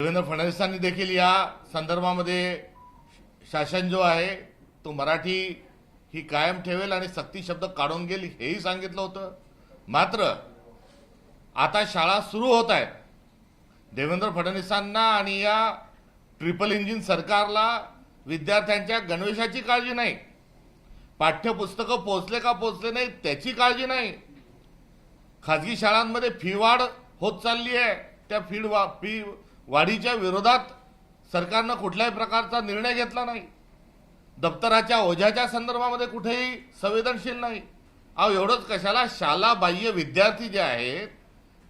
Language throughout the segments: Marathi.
देवेंद्र फडणवीसांनी देखील या संदर्भामध्ये शासन जो आहे तो मराठी ही कायम ठेवेल आणि सक्ती शब्द काढून घेईल हेही सांगितलं होतं। मात्र आता शाळा सुरू होत आहेत। देवेंद्र फडणवीसांना आणि या ट्रिपल इंजिन सरकारला विद्यार्थ्यांच्या गणवेशाची काळजी नाही, पाठ्यपुस्तकं पोहोचले का पोहोचले नाही त्याची काळजी नाही। खाजगी शाळांमध्ये फी वाढ होत चालली आहे, त्या फी वाढीच्या विरोधात सरकारनं कुठल्याही प्रकारचा निर्णय घेतला नाही। दप्तराच्या ओझ्याच्या संदर्भामध्ये कुठेही संवेदनशील नाही। अहो एवढंच कशाला, शाला बाह्य विद्यार्थी जे आहेत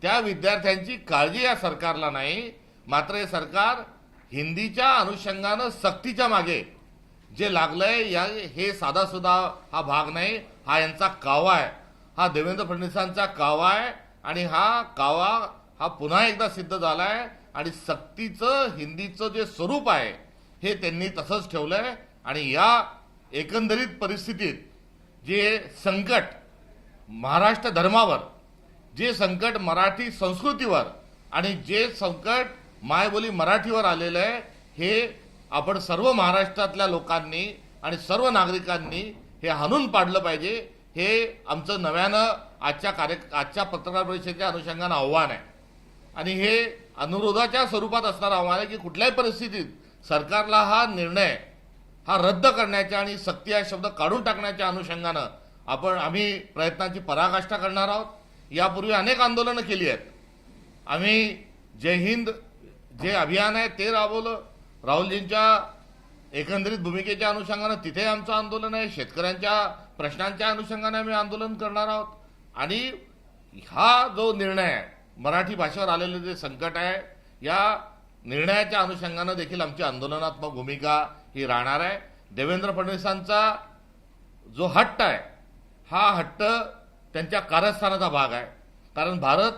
त्या विद्यार्थ्यांची काळजी या सरकारला नाही। मात्र हे सरकार हिंदीच्या अनुषंगानं सक्तीच्या मागे जे लागलंय या हे साधासुद्धा हा भाग नाही, हा यांचा कावा आहे, हा देवेंद्र फडणवीसांचा कावा आहे। आणि हा कावा हा पुन्हा एकदा सिद्ध झालाय आणि सक्तीचं हिंदीचं जे स्वरूप आहे हे त्यांनी तसंच ठेवलंय। आणि या एकंदरीत परिस्थितीत जे संकट महाराष्ट्र धर्मावर, जे संकट मराठी संस्कृतीवर आणि जे संकट मायबोली मराठीवर आलेलं आहे हे आपण सर्व महाराष्ट्रातल्या लोकांनी आणि सर्व नागरिकांनी हे हाणून पाडलं पाहिजे। हे आमचं नव्यानं आजच्या पत्रकार परिषदेच्या अनुषंगानं आव्हान आहे आणि हे अनुरोधाच्या स्वरूपात असणारं आव्हान आहे की कुठल्याही परिस्थितीत सरकारला हा निर्णय हा रद्द करण्याच्या आणि सक्ती हा शब्द काढून टाकण्याच्या अनुषंगानं आम्ही प्रयत्नांची पराकाष्ठा करणार आहोत। यापूर्वी अनेक आंदोलनं केली आहेत। आम्ही जय हिंद जे अभियान आहे ते राबवलं, राहुलजींच्या एकंदरीत भूमिकेच्या अनुषंगानं तिथे आमचं आंदोलन आहे, शेतकऱ्यांच्या प्रश्नांच्या अनुषंगाने आम्ही आंदोलन करणार आहोत। आणि हा जो निर्णय आहे, मराठी भाषेवर आलेलं जे संकट आहे या निर्णयाच्या अनुषंगानं देखील आमची आंदोलनात्मक भूमिका ही राहणार आहे। देवेंद्र फडणवीसांचा जो हट्ट आहे हा हट्ट त्यांच्या कारस्थानाचा भाग आहे, कारण भारत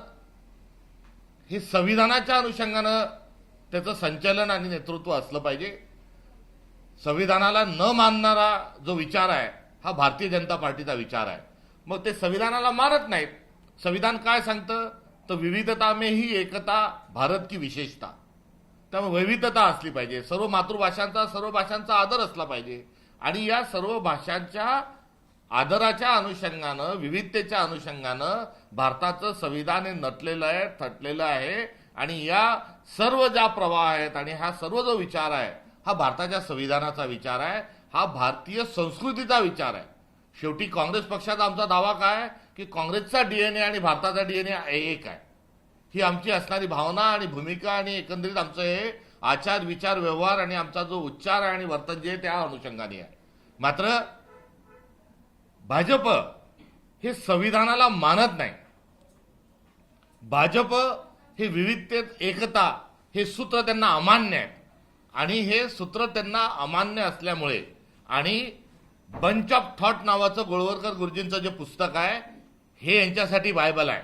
हे संविधानाच्या अनुषंगानं त्याचं संचालन आणि नेतृत्व असलं पाहिजे। संविधानाला न मानणारा जो विचार आहे हा भारतीय जनता पार्टीचा विचार आहे। मग ते संविधानाला मानत नाहीत। संविधान काय सांगतं तर विविधता में ही एकता भारत की विशेषता, त्यामुळे वैविध्यता असली पाहिजे, सर्व मातृभाषांचा सर्व भाषांचा आदर असला पाहिजे आणि या सर्व भाषांच्या आदराच्या अनुषंगानं विविधतेच्या अनुषंगानं भारताचं संविधान हे नटलेलं आहे, थटलेलं आहे आणि या सर्व ज्या प्रवाह आहेत आणि हा सर्व जो विचार आहे हा भारताच्या संविधानाचा विचार आहे, हा भारतीय संस्कृतीचा विचार आहे। शेवटी काँग्रेस पक्षाचा आमचा दावा काय की काँग्रेसचा डीएनए आणि भारताचा डीएनए एक आहे, ही आमची असणारी भावना आणि भूमिका आणि एकंदरीत आमचं हे आचार विचार व्यवहार आणि आमचा जो उच्चार आणि वर्तन जे त्या अनुषंगाने आहे। मात्र भाजप हे संविधानाला मानत नाही। भाजप हे विविधतेत एकता हे सूत्र त्यांना अमान्य आहे आणि हे सूत्र त्यांना अमान्य असल्यामुळे आणि बंच ऑफ थॉट नावाचं गोळवलकर गुरुजींचं जे पुस्तक आहे हे यांच्यासाठी बायबल आहे।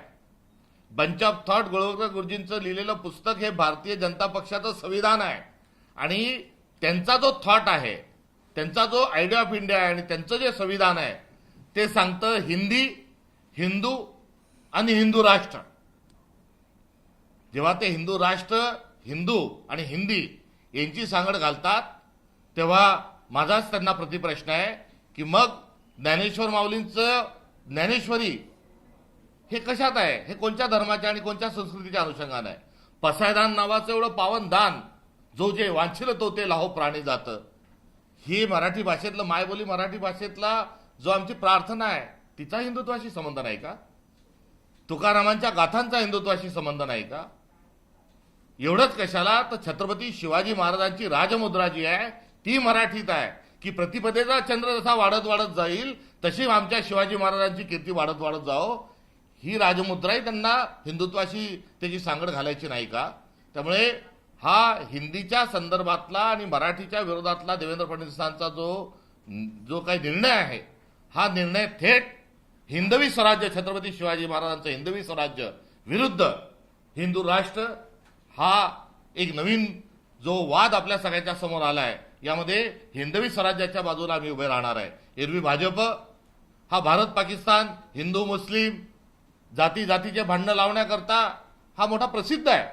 बंच ऑफ थॉट गोळवलकर गुरुजींचं लिहिलेलं पुस्तक हे भारतीय जनता पक्षाचं संविधान आहे आणि त्यांचा जो थॉट आहे, त्यांचा जो आयडिया ऑफ इंडिया आहे आणि त्यांचं जे संविधान आहे ते सांगतं हिंदी, हिंदू आणि हिंदू राष्ट्र। जेव्हा ते हिंदू राष्ट्र, हिंदू आणि हिंदी यांची सांगड घालतात तेव्हा माझाच त्यांना प्रतिप्रश्न आहे की मग ज्ञानेश्वर माऊलींचं ज्ञानेश्वरी हे कशात आहे, हे कोणत्या धर्माच्या आणि कोणत्या संस्कृतीच्या अनुषंगाने आहे? पसायदान नावाचं एवढं पावन दान, जो जे वांछिल तो ते लाहो प्राणी जातं, ही मराठी भाषेतलं मायबोली मराठी भाषेतला जो आमची प्रार्थना आहे तिचा हिंदुत्वाशी संबंध नाही का? तुकारामांच्या गाथांचा हिंदुत्वाशी संबंध नाही का? एवढंच कशाला तर छत्रपती शिवाजी महाराजांची राजमुद्रा जी आहे ती मराठीत आहे की प्रतिपदेचा चंद्र जसा वाढत वाढत जाईल तशी आमच्या शिवाजी महाराजांची कीर्ती वाढत वाढत जाओ, ही राजमुद्राही त्यांना हिंदुत्वाशी त्याची सांगड घालायची नाही का? त्यामुळे हा हिंदीच्या संदर्भातला आणि मराठीच्या विरोधातला देवेंद्र फडणवीसांचा जो काही निर्णय आहे हा निर्णय थेट हिंदवी स्वराज्य, छत्रपती शिवाजी महाराजांचं हिंदवी स्वराज्य विरुद्ध हिंदू राष्ट्र हा एक नवीन जो वाद आपल्या सगळ्यांच्या समोर आलाय, यामध्ये हिंदवी स्वराज्याच्या बाजूला आम्ही उभे राहणार आहे। एरवी भाजप हा भारत पाकिस्तान, हिंदू मुस्लिम जाती जातीचे भांडणं लावण्याकरता हा मोठा प्रसिद्ध आहे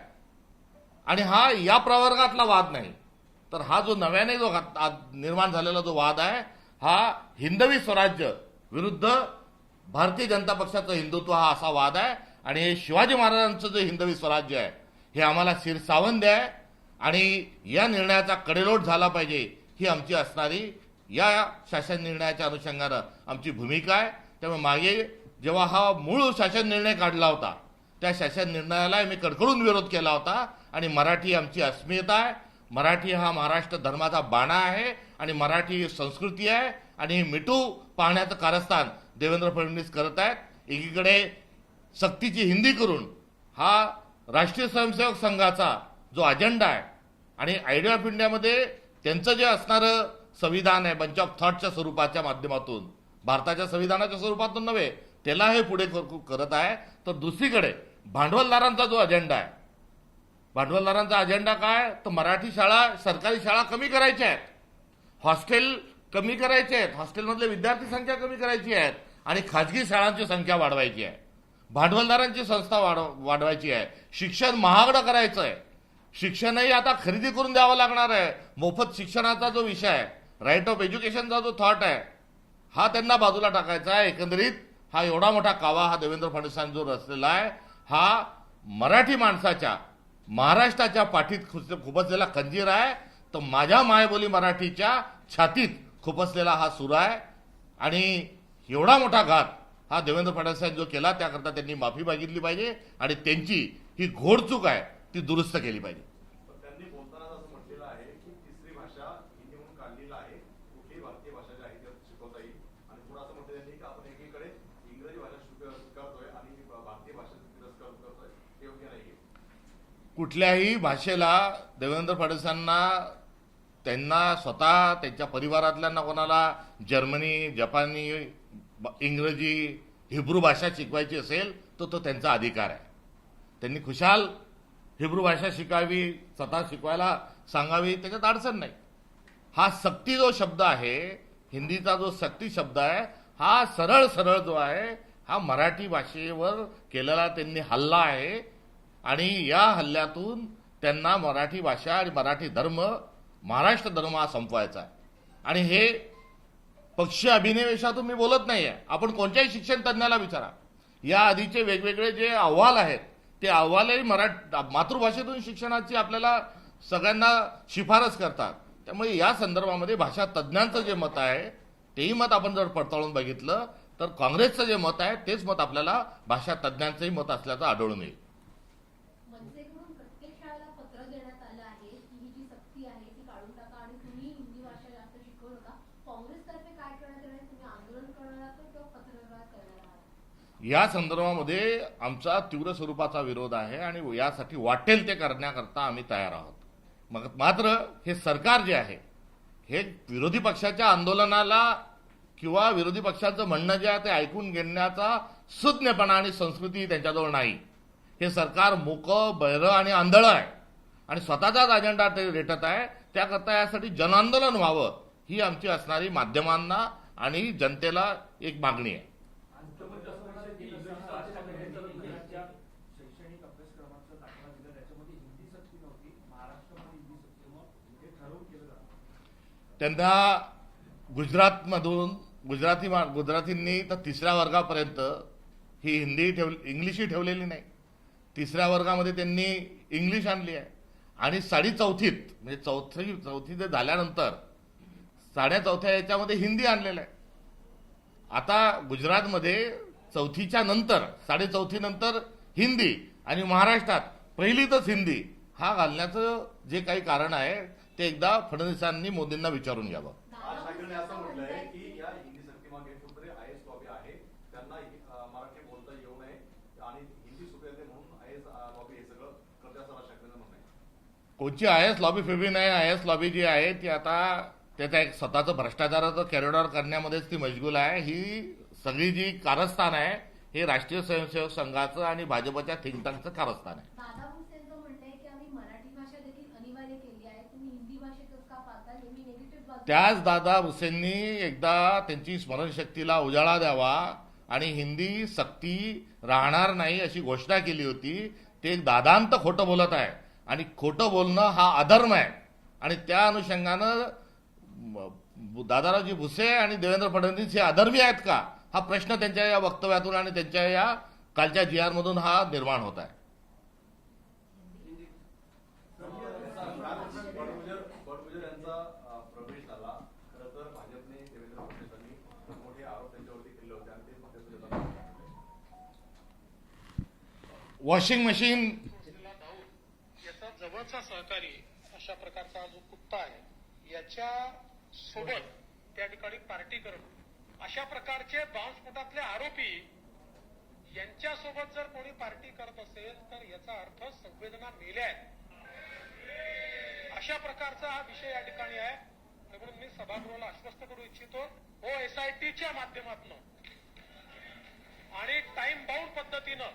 आणि हा या प्रवर्गातला वाद नाही, तर हा जो नव्याने जो निर्माण झालेला जो वाद आहे हा हिंदवी स्वराज्य विरुद्ध भारतीय जनता पक्षाचं हिंदुत्व हा असा वाद आहे. आणि हे शिवाजी महाराजांचं जे हिंदवी स्वराज्य आहे हे आम्हाला शिरसावंद आहे आणि या निर्णयाचा कडेलोट झाला पाहिजे ही आमची असणारी या शासन निर्णयाच्या अनुषंगानं आमची भूमिका आहे. त्यामुळे मागे जेव्हा हा मूळ शासन निर्णय काढला होता त्या शासन निर्णयाला मी कडकडून विरोध केला होता. आणि मराठी आमची अस्मिता आहे, मराठी हा महाराष्ट्र धर्माचा बाणा आहे आणि मराठी ही संस्कृती आहे. आणि मिठू पाहण्याचं कारस्थान देवेंद्र फडणवीस करत आहेत. एकीकडे सक्तीची हिंदी करून हा राष्ट्रीय स्वयंसेवक संघाचा जो अजेंडा आहे आणि आयडिया ऑफ इंडियामध्ये त्यांचं जे असणारं संविधान आहे बंच ऑफ थॉटच्या स्वरूपाच्या माध्यमातून, भारताच्या संविधानाच्या स्वरूपातून नव्हे, त्याला हे पुढे करत आहे. तर दुसरीकडे भांडवलदारांचा जो अजेंडा आहे, भांडवलदारांचा अजेंडा काय, तर मराठी शाळा सरकारी शाळा कमी करायच्या आहेत, हॉस्टेल कमी करायचे आहेत, हॉस्टेलमधले विद्यार्थी संख्या कमी करायची आहेत आणि खाजगी शाळांची संख्या वाढवायची आहे, भांडवलदारांची संस्था वाढवायची आहे, शिक्षण महागडं करायचं आहे. शिक्षणही आता खरेदी करून द्यावं लागणार आहे. मोफत शिक्षणाचा जो विषय आहे, राईट ऑफ एज्युकेशनचा जो थॉट आहे हा त्यांना बाजूला टाकायचा आहे. एकंदरीत हा एवढा मोठा कावा हा देवेंद्र फडणवीसांनी जो रचलेला आहे हा मराठी माणसाच्या महाराष्ट्राच्या पाठीत खुपसलेला खंजीर आहे. तर माझ्या मायबोली मराठीच्या छातीत खुपसलेला हा सूर आहे. आणि एवढा मोठा घात हा देवेंद्र फडणवीसांनी जो केला त्याकरता त्यांनी माफी मागितली पाहिजे आणि त्यांची ही घोडचूक आहे ती दुरुस्त केली पाहिजे. त्यांनी बोलताना असं म्हटलेलं आहे की तिसरी भाषा हिंदी म्हणून काढलेला आहे, कुठलीही भारतीय भाषा जी आहे ती शिकवता येईल. आणि पुढे असं म्हटलं त्यांनी की आपण एकीकडे इंग्रजी भाषा स्वीकारतोय आणि भारतीय भाषेचा तिरस्कार करतोय, हे योग्य नाही. कुठल्याही भाषेला देवेंद्र फडणवीसांना त्यांना स्वतः त्यांच्या परिवारातल्यांना कोणाला जर्मनी, जपानी, इंग्रजी, हिब्रू भाषा शिकवायची असेल तर तो त्यांचा अधिकार आहे. त्यांनी खुशाल हिब्रू भाषा शिकावी, स्वतः शिकवायला सांगावी, त्याच्यात अडचण नाही. हा सक्ती जो शब्द आहे, हिंदीचा जो सक्ती शब्द आहे हा सरळ सरळ जो आहे हा मराठी भाषेवर केलेला त्यांनी हल्ला आहे. आणि या हल्ल्यातून त्यांना मराठी भाषा आणि मराठी धर्म, महाराष्ट्र धर्म हा संपवायचा आहे. आणि हे पक्षीय अभिनिवेशातून मी बोलत नाहीये. आपण कोणत्याही शिक्षण तज्ञाला विचारा, या आधीचे वेगवेगळे जे अहवाल आहेत ते अहवालही मातृभाषेतून शिक्षणाची आपल्याला सगळ्यांना शिफारस करतात. त्यामुळे या संदर्भामध्ये भाषा तज्ज्ञांचं जे मत आहे तेही मत आपण जर पडताळून बघितलं तर काँग्रेसचं जे मत आहे तेच मत आपल्याला भाषा तज्ज्ञांचंही मत असल्याचं आढळून येईल. मनसेकडून प्रत्येक शाळेला पत्र देण्यात आलं आहे की ही जी सक्ती आहे ती काढून टाका आणि तुम्ही हिंदी भाषा जास्त शिकवू नका. काँग्रेसतर्फे काय करण्यात येणार आहे? तुम्ही आंदोलन करणार आहात किंवा पत्रव्यवहार करणार आहात? या संदर्भामध्ये आमचा तीव्र स्वरूपाचा विरोध आहे आणि यासाठी वाटेल ते करण्याकरता आम्ही तयार आहोत. मग मात्र हे सरकार जे आहे हे विरोधी पक्षाच्या आंदोलनाला किंवा विरोधी पक्षाचं म्हणणं जे आहे ते ऐकून घेण्याचा सुज्ञपणा आणि संस्कृती त्यांच्याजवळ नाही. हे सरकार मूकं, बहिरं आणि आंधळं आहे आणि स्वतःचाच अजेंडा ते रेटत आहे. त्याकरता यासाठी जनआंदोलन व्हावं ही आमची असणारी माध्यमांना आणि जनतेला एक मागणी आहे. शैक्षणिक अभ्यासक्रमाचा दाखला दिला त्याच्यामध्ये हिंदी सक्ती नव्हती, महाराष्ट्रामध्ये हिंदी सक्ती, मग हे ठरवून केलं जातं. त्यांना गुजरातमधून गुजरातींनी तर 3ऱ्या वर्गापर्यंत ही इंग्लिशही ठेवलेली नाही. 3ऱ्या वर्गामध्ये त्यांनी इंग्लिश आणली आहे आणि 4.5 म्हणजे चौथी जे झाल्यानंतर 4.5 याच्यामध्ये हिंदी आणलेलं आहे. आता गुजरातमध्ये 4थीच्या नंतर 4.5 नंतर हिंदी आणि महाराष्ट्रात पहिलीतच हिंदी हा घालण्याचं जे काही कारण आहे ते एकदा फडणवीसांनी मोदींना विचारून घ्यावं. आज ठाकरेंनी असं म्हटलंय की या हिंदी सक्तीमागे कुठेतरी आयएस लॉबी आहे, त्यांना मराठी बोलता येऊ नये आणि हिंदी सुटेल म्हणून आयएस लॉबी हे सगळं करते असं राज ठाकरेंचं म्हणणं आहे. कोणची आयएस लॉबी फिबी नाही. आयएस लॉबी जी आहे ती आता त्याचा एक स्वतःचं भ्रष्टाचाराचं कॅरिडॉर करण्यामध्येच ती मशगूल आहे. ही सगळी जी कारस्थान आहे हे राष्ट्रीय स्वयंसेवक संघाचं आणि भाजपच्या थिंक टँकचं कारस्थान आहे. दादा भुसेंचं म्हणणं आहे की आम्ही मराठी भाषा देखील अनिवार्य केली आहे, तुम्ही हिंदी भाषेतच का पाहता, हे मी निगेटिव्ह बाजू. त्याच दादा भुसेंनी एकदा त्यांची स्मरणशक्तीला उजाळा द्यावा आणि हिंदी सक्ती राहणार नाही अशी घोषणा केली होती. ते दादांत खोटं बोलत आहे. आणि खोटं बोलणं हा अधर्म आहे. आणि त्या अनुषंगानं दादारावजी भुसे आणि देवेंद्र फडणवीस हे अधर्मी आहेत का, हा प्रश्न त्यांच्या या वक्तव्यातून आणि त्यांच्या या कालच्या GR मधून हा निर्माण होत आहे. बडगुजर यांचा प्रवेश झाला. खरं तर भाजपने देवेंद्र फडणवीसांनी मोठे आरोप त्यांच्यावरती केले होते आणि ते मध्यप्रदेशात वॉशिंग मशीन याचा जवळचा सहकारी अशा प्रकारचा जो कुत्ता आहे याच्या सोबत त्या ठिकाणी पार्टी करणं, अशा प्रकारचे बॉम्बस्फोटातले आरोपी यांच्यासोबत जर कोणी पार्टी करत असेल तर याचा अर्थ संवेदना मेल्या आहेत. अशा प्रकारचा हा विषय या ठिकाणी आहे. म्हणून मी सभागृहाला आश्वस्त करू इच्छितो, हो SITच्या माध्यमातून आणि टाइम बाउंड पद्धतीनं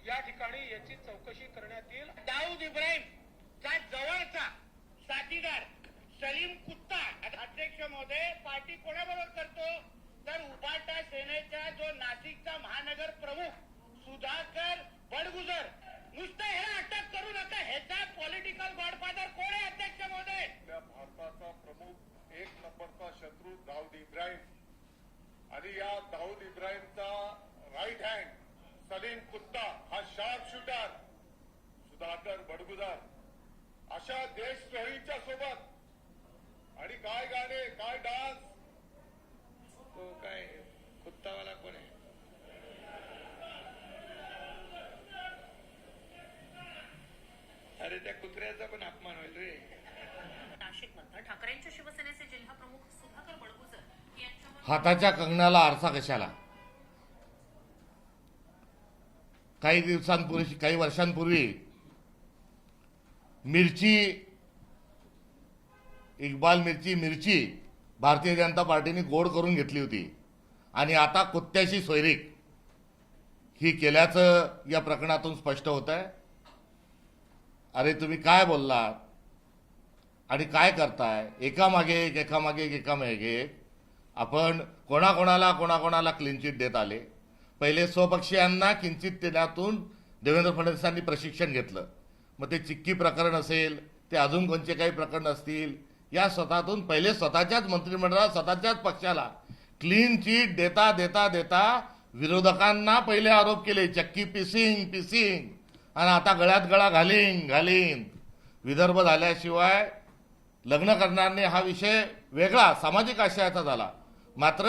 या ठिकाणी याची चौकशी करण्यात येईल. दाऊद इब्राहिमचा जवळचा साथीदार सलीम कुत्ता अध्यक्ष महोदय पार्टी कोणाबरोबर करतो तर उबाटा सेनेचा जो नाशिकचा महानगर प्रमुख सुधाकर बडगुजर. नुसतं ह्याला अटक करू नका, ह्याचा पॉलिटिकल गॉडफादर कोण आहे अध्यक्ष महोदय? भारताचा प्रमुख एक नंबरचा शत्रू दाऊद इब्राहिम आणि या दाऊद इब्राहिमचा राईट हँड सलीम कुत्ता हा शार्प शूटर सुधाकर बडगुजर अशा देशद्रोहीच्या सोबत. आणि काय गाणे काय डान्स, तो काय कुत्तावाला कोण आहे? अरे त्या कुत्र्याचा पण अपमान होईल रे. नाशिकमध्ये ठाकरेंच्या शिवसेनेचे जिल्हा प्रमुख सुधाकर बडगुजर यांच्यावर हाताच्या कंगणाला आरसा कशाला. काही वर्षांपूर्वी इक्बाल मिरची भारतीय जनता पार्टीने गोड करून घेतली होती आणि आता कुत्त्याशी सोयरीक ही केल्याचं या प्रकरणातून स्पष्ट होत आहे. अरे तुम्ही काय बोललात आणि काय करताय, एकामागे एक आपण कोणाकोणाला क्लीन चिट देत आले. पहिले स्वपक्षीयांना किंचित त्यातून देवेंद्र फडणवीसांनी प्रशिक्षण घेतलं. मग ते चिक्की प्रकरण असेल, ते अजून कोणते काही प्रकरण असतील, या स्वतःतून पहिले स्वतःच्याच मंत्रिमंडळात स्वतःच्याच पक्षाला क्लीन चिट देता देता देता विरोधकांना पहिले आरोप केले चक्की पिसिंग आणि आता गळ्यात गळा घालीन. विदर्भ झाल्याशिवाय लग्न करणाऱ्यांनी हा विषय वेगळा सामाजिक आशयाचा झाला. मात्र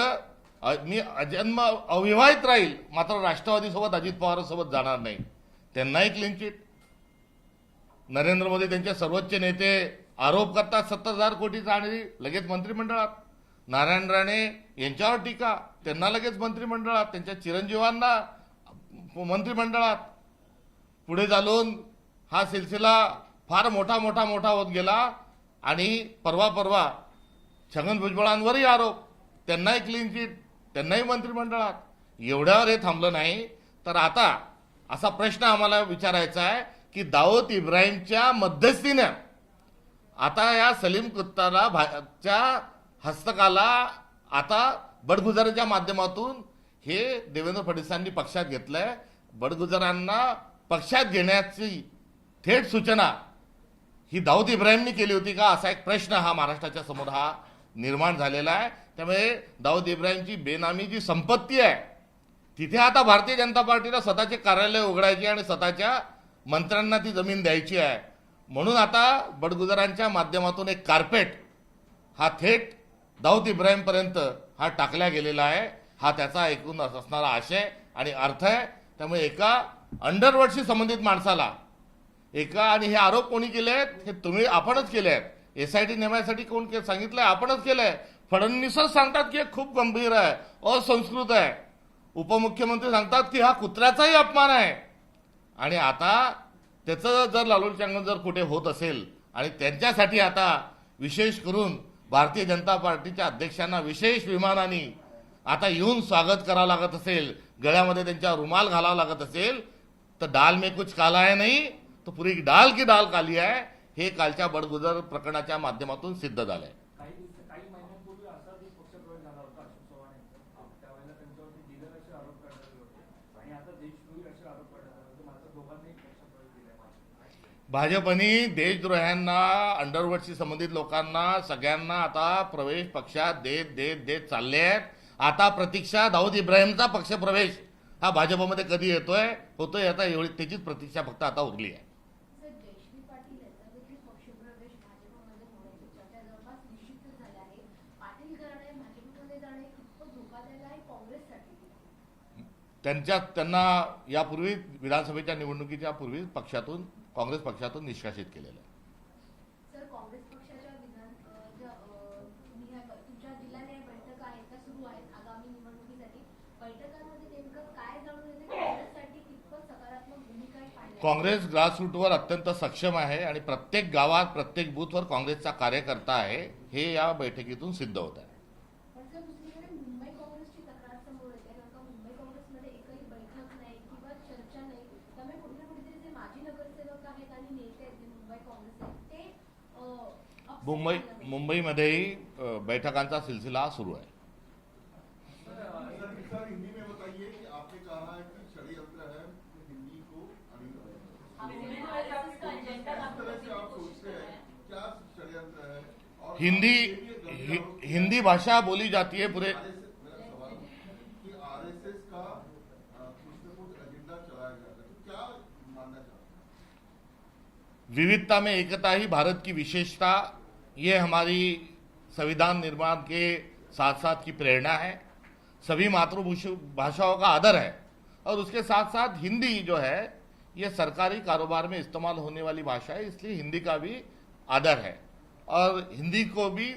मी अजन्म अविवाहित राहील, मात्र राष्ट्रवादीसोबत अजित पवारांसोबत जाणार नाही. त्यांनाही क्लीन चिट. नरेंद्र मोदी त्यांचे सर्वोच्च नेते आरोप करतात 70,000 कोटीचा आणि लगेच मंत्रिमंडळात. नारायण राणे यांच्यावर टीका, त्यांना लगेच मंत्रिमंडळात. त्यांच्या चिरंजीवांना मंत्रिमंडळात. पुढे चालून हा सिलसिला फार मोठा होत गेला आणि परवा छगन भुजबळांवरही आरोप, त्यांनाही क्लीन चिट, त्यांनाही मंत्रिमंडळात. एवढ्यावर हे थांबलं नाही तर आता असा प्रश्न आम्हाला विचारायचा आहे की दाऊद इब्राहिमच्या मध्यस्थीनं आता या सलीम कुत्ताला च्या हस्तकाला आता बडगुजरांच्या माध्यमातून हे देवेंद्र फडणवीसांनी पक्षात घेतलंय. बडगुजरांना पक्षात घेण्याची थेट सूचना ही दाऊद इब्राहिमनी केली होती का, असा एक प्रश्न हा महाराष्ट्राच्या समोर हा निर्माण झालेला आहे. त्यामुळे दाऊद इब्राहिमची बेनामी जी संपत्ती आहे तिथे आता भारतीय जनता पार्टीला स्वतःचे कार्यालय उघडायचे आणि स्वतःच्या मंत्र्यांना ती जमीन द्यायची आहे. म्हणून आता बडगुजरांच्या माध्यमातून एक कार्पेट हा थेट दाऊद इब्राहिम पर्यंत हा टाकला गेलेला आहे. हा त्याचा एकूण असणारा आशय आणि अर्थ आहे. त्यामुळे एका अंडरवर्ल्डशी संबंधित माणसाला आणि हे आरोप कोणी केले आहेत, हे आपणच केले आहेत. SIT नेमण्यासाठी कोण सांगितलंय, आपणच केलंय. फडणवीसच सांगतात की हे खूप गंभीर आहे, असंस्कृत आहे. उपमुख्यमंत्री सांगतात की हा कुत्र्याचाही अपमान आहे. आणि आता त्याचं जर लालूचंगन जर कुठे होत असेल आणि त्यांच्यासाठी आता विशेष करून भारतीय जनता पार्टीच्या अध्यक्षांना विशेष विमानाने आता येऊन स्वागत करावं लागत असेल, गळ्यामध्ये त्यांच्या रुमाल घालावं लागत असेल, तर डाल में कुछ काला है नहीं तो पुरी डाल की डाल काली आहे, हे कालच्या बडगुजर प्रकरणाच्या माध्यमातून सिद्ध झालंय. काही महिन्यांपूर्वी असाच एक पक्षप्रवेश झाला होता अशोक चव्हाण यांचा. त्यावेळेला त्यांच्यावरती दिगर असे आरोप करण्यात आले होते आणि आता देशद्रोही असे आरोप करण्यात आले होते. मात्र दोघांनी पक्षप्रवेश दिलाय. भाजपनी देशद्रोह्यांना, अंडरवर्ल्डशी संबंधित लोकांना, सगळ्यांना आता प्रवेश पक्षात देत देत देत चालले आहेत. आता प्रतीक्षा दाऊद इब्राहिमचा पक्ष प्रवेश हा भाजपमध्ये कधी होतोय आता एवढी त्याचीच प्रतीक्षा फक्त आता उरली आहे. सर, जयश्री पाटील यांचा देखील पक्षप्रवेश भाजपमध्ये होण्याची चर्चा जवळपास निश्चितच झाली आहे. पाटील घराणे भाजपमध्ये जाणे कितपत धोकादायक आहे काँग्रेससाठी? त्यांना यापूर्वी विधानसभेच्या निवडणुकीच्या पूर्वी काँग्रेस पक्षातून निष्कासित केलेलं आहे. सर, काँग्रेस पक्षाच्या तुमच्या जिल्ह्याने बैठका आहेत त्या सुरू आहेत आगामी निवडणुकीसाठी. बैठकांमध्ये नेमकं काय जाणून येते? काँग्रेससाठी कितपत सकारात्मक भूमिका आहे पाहिली? काँग्रेस ग्रासरूटवर अत्यंत सक्षम आहे आणि प्रत्येक गावात, प्रत्येक बूथवर काँग्रेसचा कार्यकर्ता आहे, हे या बैठकीतून सिद्ध होत आहे. पण सर, दुसरीकडे मुंबई काँग्रेसची तक्रार समोर येते, कारण का मुंबई काँग्रेसमध्ये एकही बैठक नाही किंवा चर्चा नाही. त्यामुळे कुठे ना कुठेतरी जे माजी नगरसेवक आहेत आणि नेते आहेत जे मुंबई काँग्रेस आहेत ते मुंबईमध्येही बैठकांचा सिलसिला सुरू आहे. सर, हिंदी में बताइए कि आपने कहा है कि षड्यंत्र है हिंदी को किस तरह से आप सोचते हैं, क्या षड्यंत्र है? और हिंदी भाषा बोली जाती है पूरे. मेरा सवाल कि आरएसएस का कुछ न कुछ एजेंडा चलाया जाता है, तो क्या मानना चाहते हैं? विविधता में एकता ही भारत की विशेषता, ये हमारी संविधान निर्माण के साथ साथ की प्रेरणा है. सभी मातृभाषाओं का आदर है और उसके साथ साथ हिंदी जो है ये सरकारी कारोबार में इस्तेमाल होने वाली भाषा है, इसलिए हिंदी का भी आदर है. और हिंदी को भी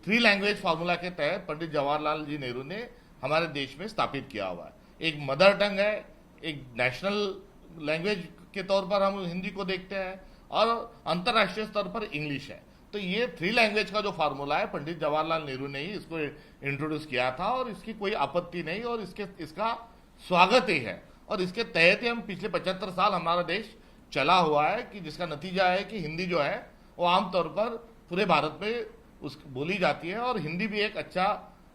3 लैंग्वेज फार्मूला के तहत पंडित जवाहरलाल जी नेहरू ने हमारे देश में स्थापित किया हुआ है. एक मदर टंग है, एक नेशनल लैंग्वेज के तौर पर हम हिंदी को देखते हैं और अंतर्राष्ट्रीय स्तर पर इंग्लिश है. तो ये 3 लैंग्वेज का जो फार्मूला है पंडित जवाहरलाल नेहरू ने ही इसको इंट्रोड्यूस किया था और इसकी कोई आपत्ति नहीं और इसका स्वागत ही है. और इसके तहत ही हम पिछले 75 साल हमारा देश चला हुआ है कि जिसका नतीजा है कि हिंदी जो है वो आमतौर पर पूरे भारत में बोली जाती है और हिंदी भी एक अच्छा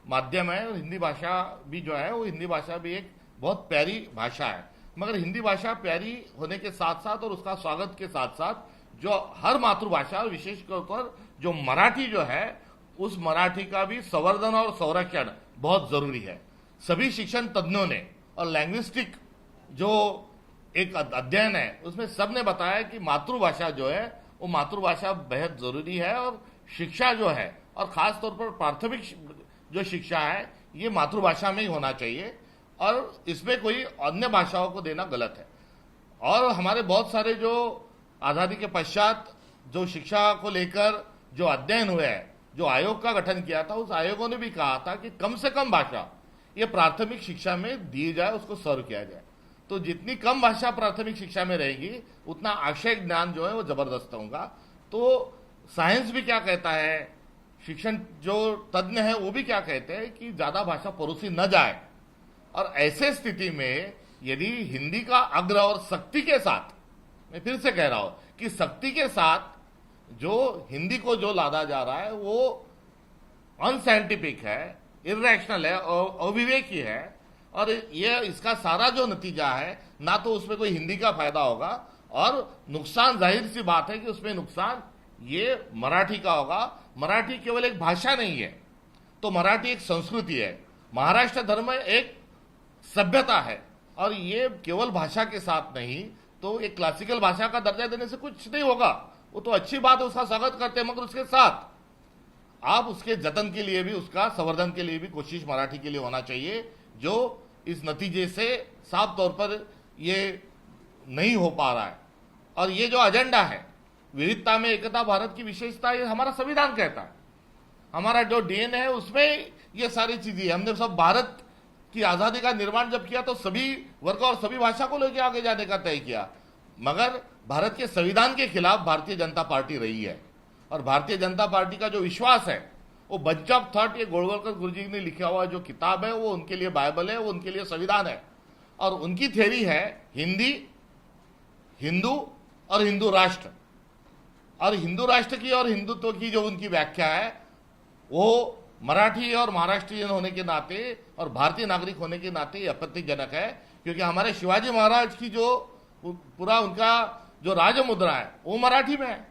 माध्यम है. और हिंदी भाषा भी जो है वो हिंदी भाषा भी एक बहुत प्यारी भाषा है. मगर हिंदी भाषा प्यारी होने के साथ साथ और उसका स्वागत के साथ साथ जो हर मातृभाषा विशेष तौर पर जो मराठी जो है उस मराठी का भी संवर्धन और संरक्षण बहुत जरूरी है. सभी शिक्षण तज्ञों ने और लैंग्विस्टिक जो एक अध्ययन है उसमें सबने बताया कि मातृभाषा जो है वो मातृभाषा बेहद जरूरी है और शिक्षा जो है और खास तौर पर प्राथमिक जो शिक्षा है ये मातृभाषा में ही होना चाहिए और इसमें कोई अन्य भाषाओं को देना गलत है. और हमारे बहुत सारे जो आजादी के पश्चात जो शिक्षा को लेकर जो अध्ययन हुए हैं, जो आयोग का गठन किया था, उस आयोगों ने भी कहा था कि कम से कम भाषा ये प्राथमिक शिक्षा में दी जाए, उसको सर्व किया जाए. तो जितनी कम भाषा प्राथमिक शिक्षा में रहेगी उतना आशय ज्ञान जो है वो जबरदस्त होगा. तो साइंस भी क्या कहता है, शिक्षण जो तज्ञ है वो भी क्या कहते हैं कि ज्यादा भाषा परोसी न जाए. और ऐसे स्थिति में यदि हिंदी का अग्र और सख्ती के साथ, मैं फिर से कह रहा हूं कि सख्ती के साथ जो हिंदी को जो लादा जा रहा है वो अनसाइंटिफिक है, इरेशनल है और अविवेकी है. और ये इसका सारा जो नतीजा है ना तो उसमें कोई हिंदी का फायदा होगा और नुकसान जाहिर सी बात है कि उसमें नुकसान ये मराठी का होगा. मराठी केवल एक भाषा नहीं है, तो मराठी एक संस्कृति है. महाराष्ट्र धर्म एक सभ्यता है और ये केवल भाषा के साथ नहीं तो एक क्लासिकल भाषा का दर्जा देने से कुछ नहीं होगा. वो तो अच्छी बात है, उसका स्वागत करते हैं, मगर उसके साथ आप उसके जतन के लिए भी, उसका संवर्धन के लिए भी कोशिश मराठी के लिए होना चाहिए, जो इस नतीजे से साफ तौर पर ये नहीं हो पा रहा है. और ये जो एजेंडा है विविधता में एकता भारत की विशेषता, ये हमारा संविधान कहता है, हमारा जो डीएनए है उसमें ये सारी चीजें. हमने सब भारत की आजादी का निर्माण जब किया तो सभी वर्ग और सभी भाषा को लेकर आगे जाने का तय किया, मगर भारत के संविधान के खिलाफ भारतीय जनता पार्टी रही है. और भारतीय जनता पार्टी का जो विश्वास है वो बंच ऑफ थॉट, ये गोलवलकर गुरुजी ने लिखा हुआ जो किताब है वो उनके लिए बाइबल है, वो उनके लिए संविधान है. और उनकी थ्योरी है हिंदी, हिंदू और हिंदू राष्ट्र. और हिंदू राष्ट्र की और हिंदुत्व की जो उनकी व्याख्या है वो मराठी और महाराष्ट्रीयन होने के नाते और भारतीय नागरिक होने के नाते आपत्तिजनक है. क्योंकि हमारे शिवाजी महाराज की जो पूरा उनका जो राजमुद्रा है वो मराठी में है।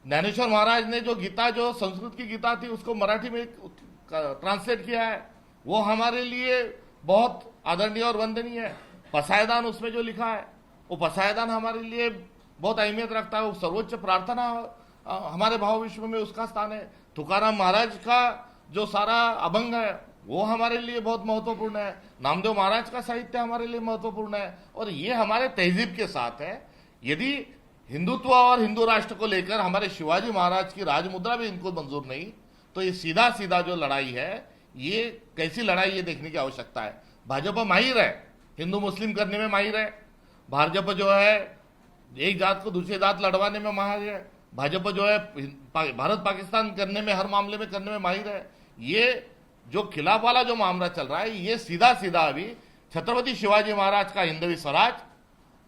ज्ञानेश्वर महाराज ने जो गीता, जो संस्कृत की गीता थी, उसको मराठी में ट्रांसलेट किया है। वो हमारे लिए बहुत आदरणीय और वंदनीय है। पसायदान उसमें जो लिखा है, वो पसायदान हमारे लिए बहुत अहमियत रखता है। वो सर्वोच्च प्रार्थना हमारे भाव विश्व में उसका स्थान है। तुकाराम महाराज का जो सारा अभंग है वो हमारे लिए बहुत महत्वपूर्ण है। नामदेव महाराज का साहित्य हमारे लिए महत्वपूर्ण है और ये हमारे तहजीब के साथ है। यदि हिंदुत्व और हिंदू राष्ट्र को लेकर हमारे शिवाजी महाराज की राजमुद्रा भी इनको मंजूर नहीं, तो ये सीधा सीधा जो लड़ाई है, ये कैसी लड़ाई, ये देखने की आवश्यकता है। भाजपा माहिर है, हिंदू मुस्लिम करने में माहिर है। भाजपा जो है एक जात को दूसरी जात लड़वाने में माहिर है। भाजपा जो है भारत पाकिस्तान करने में, हर मामले में करने में माहिर है। ये जो खिलाफ वाला जो मामला चल रहा है, ये सीधा सीधा अभी छत्रपति शिवाजी महाराज का हिंदवी स्वराज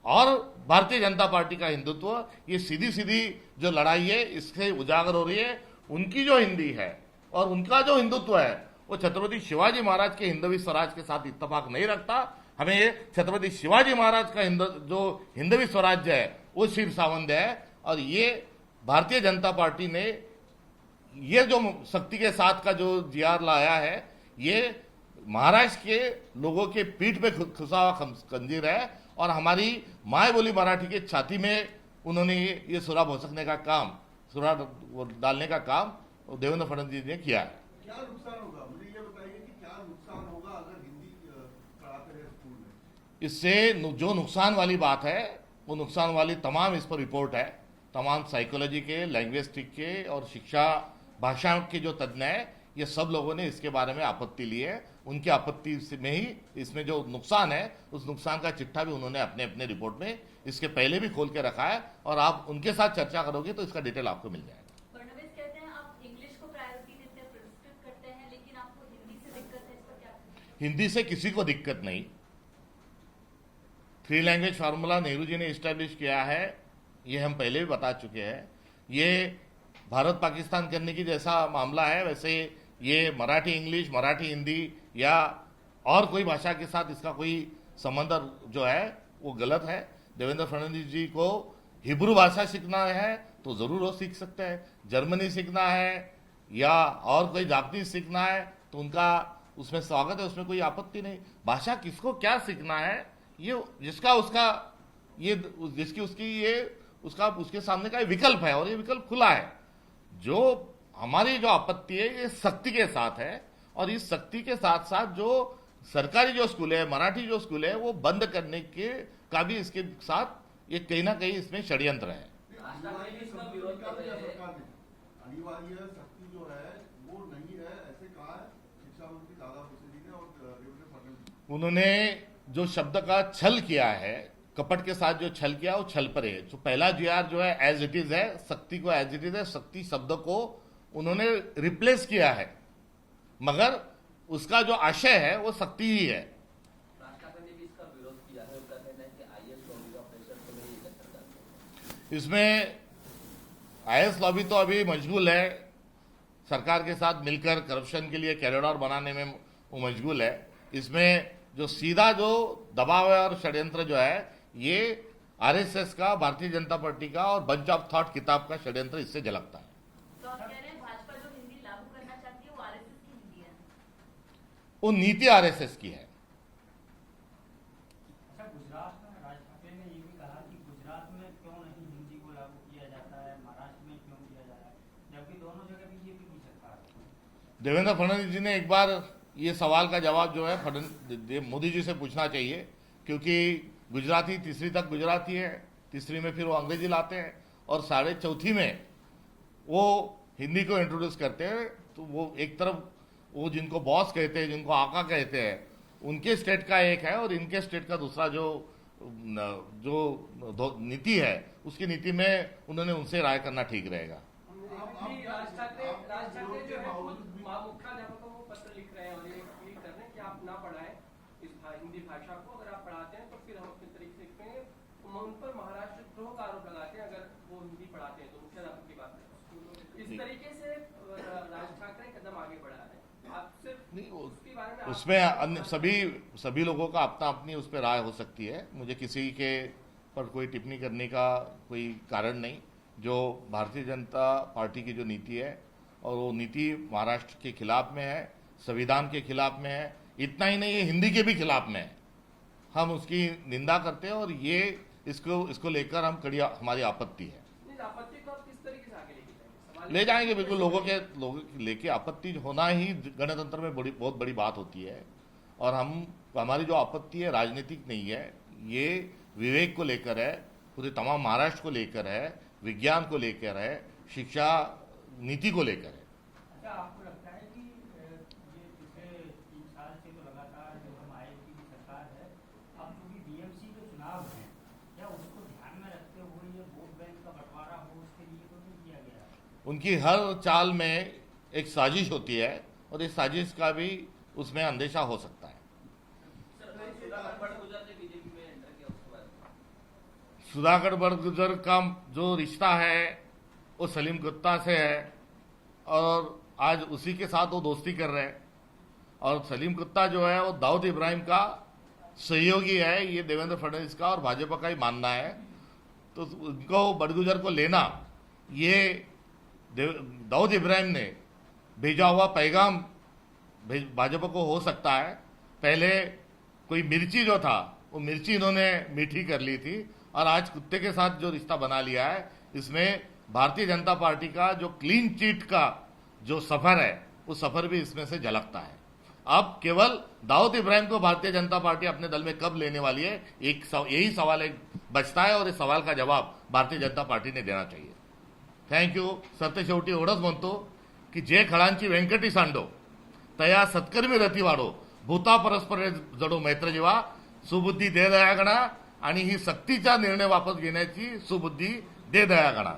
और भारतीय जनता पार्टी का हिंदुत्व, ये सीधी सीधी जो लड़ाई है, इससे उजागर हो रही है। उनकी जो हिंदी है और उनका जो हिंदुत्व है, वो छत्रपति शिवाजी महाराज के हिंदवी स्वराज के साथ इत्तेफाक नहीं रखता। हमें ये छत्रपति शिवाजी महाराज का जो हिंदवी स्वराज्य है वो शीर सावंद है। और ये भारतीय जनता पार्टी ने ये जो शक्ति के साथ का जो जीआर लाया है, ये महाराष्ट्र के लोगों के पीठ पे खुसा हुआ खंजीर है और हमारी माय बोली मराठी के छाती में उन्होंने ये सुरा भोसकने का काम, सुरा डालने का काम देवेंद्र फडणवीस जी ने किया है। क्या नुकसान होगा, मुझे ये बताइए कि क्या नुकसान होगा अगर हिंदी पढ़ाते हैं स्कूल में? इससे जो नुकसान वाली बात है, वो नुकसान वाली तमाम इस पर रिपोर्ट है। तमाम साइकोलॉजी के, लैंग्वेस्टिक के और शिक्षा भाषा के जो तज्ञ हैं, ये सब लोगों ने इसके बारे में आपत्ति ली है। उनकी आपत्ति में ही इसमें जो नुकसान है, उस नुकसान का चिट्ठा भी उन्होंने अपने अपने रिपोर्ट में इसके पहले भी खोल के रखा है और आप उनके साथ चर्चा करोगे तो इसका डिटेल आपको मिल जाएगा। फडणवीस कहते हैं आप इंग्लिश को प्रायोरिटी देते हैं, पुरस्कृत करते हैं, लेकिन आपको हिंदी से दिक्कत है, इस पर क्या कहेंगे? हिंदी से किसी को दिक्कत नहीं। 3 लैंग्वेज फार्मूला नेहरू जी ने इस्टेब्लिश किया है, ये हम पहले भी बता चुके हैं। ये भारत पाकिस्तान करने की जैसा मामला है, वैसे ये मराठी इंग्लिश, मराठी हिंदी या और कोई भाषा के साथ इसका कोई संबंध जो है वो गलत है। देवेंद्र फडणवीस जी को हिब्रू भाषा सीखना है तो जरूर वो सीख सकते हैं। जर्मनी सीखना है या और कोई जापानीज सीखना है तो उनका उसमें स्वागत है, उसमें कोई आपत्ति नहीं। भाषा किसको क्या सीखना है, ये जिसका उसका ये जिसकी उसकी ये उसका उसके सामने का विकल्प है और ये विकल्प खुला है। जो हमारी जो आपत्ति है ये सख्ती के साथ है और इस सख्ती के साथ साथ जो सरकारी जो स्कूल है, मराठी जो स्कूल है, वो बंद करने के का भी इसके साथ ये कहीं ना कहीं इसमें षड्यंत्र है। अनिवार्य शक्ति जो है वो नहीं है, ऐसे कहा है शिक्षा मंत्री दादा भुसे जी ने और देवेंद्र फडणवीस। उन्होंने जो शब्द का छल किया है, कपट के साथ जो छल किया, वो छल पर है। जो पहला जीआर जो है एज इट इज है, शक्ति को एज इट इज है, शक्ति शब्द को उन्होंने रिप्लेस किया है, मगर उसका जो आशय है वो शक्ति ही है। इसमें आईएएस लॉबी तो अभी मशगूल है, सरकार के साथ मिलकर करप्शन के लिए कॉरिडोर बनाने में वो मशगूल है। इसमें जो सीधा जो दबाव है और षड्यंत्र जो है, ये आरएसएस का, भारतीय जनता पार्टी का और बंच ऑफ थॉट किताब का षड्यंत्र इससे झलकता है। तो आप कह रहे हैं भाजपा जो हिंदी लागू करना चाहती है वो आरएसएस की हिंदी है? वो नीति आरएसएस की है। अच्छा, गुजरात में राज ठाकरे ने ये भी कहा कि गुजरात में क्यों नहीं हिंदी को लागू किया जाता है, महाराष्ट्र में क्यों किया जा रहा है, जबकि दोनों जगह बीजेपी की सरकार है। देवेंद्र फडणवीस जी ने एक बार ये सवाल का जवाब जो है मोदी जी से पूछना चाहिए, क्योंकि गुजराती तीसरी तक गुजराती है, तीसरी में फिर वो अंग्रेजी लाते हैं और 4.5 में वो हिंदी को इंट्रोड्यूस करते हैं। तो वो एक तरफ वो जिनको बॉस कहते हैं, जिनको आका कहते हैं, उनके स्टेट का एक है और इनके स्टेट का दूसरा जो नीति है, उसकी नीति में उन्होंने उनसे राय करना ठीक रहेगा। राज ठाकरे जो है मुख्याध्यापकों को पत्र लिख रहे हैं और ये क्लियर कर रहे हैं कि आप ना पढ़ाएं इस हिंदी भाषा को, अगर आप पढ़ाते हैं तो फिर हम अपने तरीके से लिखेंगे। उन पर महाराष्ट्र द्रोह का आरोप लगाते हैं अगर वो हिंदी पढ़ाते हैं तो। मुख्याध्यापक की बात है, इस तरीके से राज ठाकरे कदम आगे बढ़ा रहे हैं। आप सिर्फ उसके बारे में उसमें अन्य सभी लोगों का अपना अपनी उस पर राय हो सकती है। मुझे किसी के पर कोई टिप्पणी करने का कोई कारण नहीं। जो भारतीय जनता पार्टी की जो नीति है और वो नीति महाराष्ट्र के खिलाफ में है, संविधान के खिलाफ में है, इतना ही नहीं, ये हिंदी के भी खिलाफ में है। हम उसकी निंदा करते हैं और ये इसको लेकर हम कड़ी हमारी आपत्ति है। नहीं, आपत्ति को आप किस तरीके से आगे लेके जाएंगे? सवाल ले जाएंगे बिल्कुल, लोगों लेके आपत्ति होना ही गणतंत्र में बहुत बड़ी बात होती है। और हमारी जो आपत्ति है राजनीतिक नहीं है, ये विवेक को लेकर है, पूरे तमाम महाराष्ट्र को लेकर है, विज्ञान को लेकर है, शिक्षा नीति को लेकर है। अच्छा, आपको लगता है कि ये पिछले 3 साल से तो लगातार जो हम आईएपी की सरकार है, अब चूंकि बीएमसी के चुनाव हैं, क्या उसको ध्यान में रखते हुए ये वोट बैंक का बंटवारा हो, उसके लिए तो नहीं किया गया? उनकी हर चाल में एक साजिश होती है और इस साजिश का भी उसमें अंदेशा हो सकता है। सुधाकर बड़गुजर का जो रिश्ता है वो सलीम कुत्ता से है और आज उसी के साथ वो दोस्ती कर रहे हैं। और सलीम कुत्ता जो है वो दाऊद इब्राहिम का सहयोगी है, ये देवेंद्र फडणवीस का और भाजपा का ही मानना है। तो उनको बड़गुजर को लेना, ये दाऊद इब्राहिम ने भेजा हुआ पैगाम भाजपा को हो सकता है। पहले कोई मिर्ची जो था वो मिर्ची इन्होंने मीठी कर ली थी और आज कुत्ते के साथ जो रिश्ता बना लिया है, इसमें भारतीय जनता पार्टी का जो क्लीन चिट का जो सफर है उस सफर भी इसमें से झलकता है। अब केवल दाऊद इब्राहिम को भारतीय जनता पार्टी अपने दल में कब लेने वाली है, यही सवाल एक बचता है और इस सवाल का जवाब भारतीय जनता पार्टी ने देना चाहिए। थँक्यू। सरते शेवटी एवढंच म्हणतो की जे खळांची व्यंकटी सांडो तया सत्कर्मी रती वाढो, भूता परस्पर जडो मैत्र जीवा, सुबुद्धी दे दयागणा आणि ही सक्तीचा निर्णय वापस घेण्याची सुबुद्धी दे दयागणा।